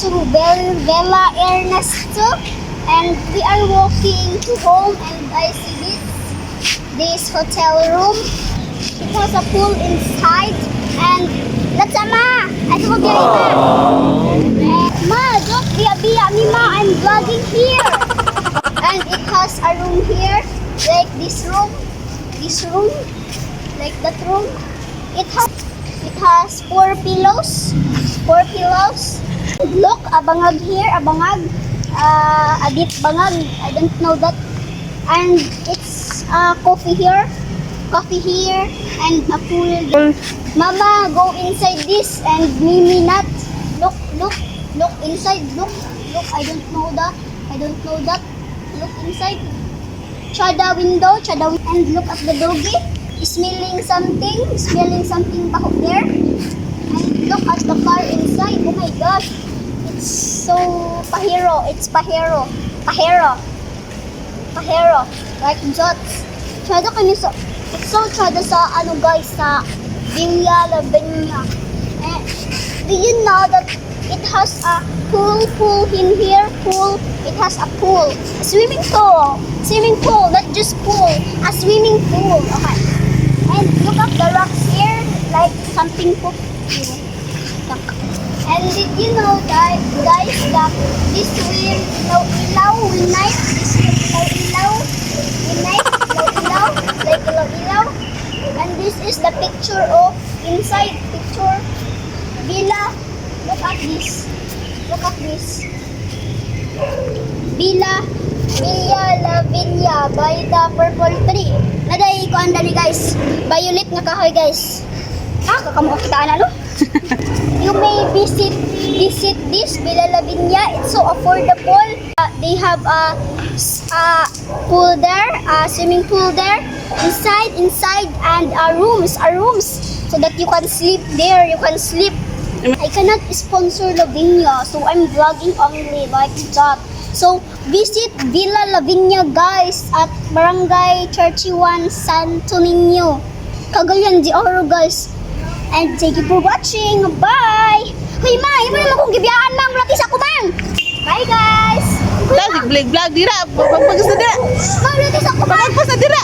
to Bella Ernesto, and we are walking to home, and I see this hotel room. It has a pool inside, and let's ma. I don't get it, ma. Don't be me, ma. I'm vlogging here, and it has a room here, like this room, like that room. It has four pillows. Look, abangag here, adit bangag. I don't know that. And it's coffee here, and a pool there. Mama, go inside this, and Mimi not. Look inside. Look. I don't know that. Look inside. Chada window, and look at the doggy. Smelling something back there. And look at the car inside. Oh my gosh. It's so pahero. It's pahero. Like that. Chada kami sa, it's so chada sa ano guys, sa Villa La Viña. Do you know that it has a pool in here? It has a pool. A swimming pool, not just pool. A swimming pool. Okay. And look at the rocks here, like something cooked. And did you know that, guys, that this will ilaw, like ilaw. And this is the picture of inside picture Villa. Look at this. Villa La Viña by the purple tree. Naday ko anda ni guys. Violet nga kahoy guys. Kakamuha kita na no? You may visit this Villa La Viña. It's so affordable. They have a pool there, a swimming pool there, inside, and rooms, so that you can sleep there. I cannot sponsor La Viña, so I'm vlogging only like that. So visit Villa La Viña guys at Barangay 31 Santo Niño, Cagayan de Oro guys. And thank you for watching. Bye! Hoy ma, imo naman kong gibiyaan mang latis ako mang. Bye guys! Vlog dira. Pagpas na dira. Ma, latis ako mang. Pagpas na dira.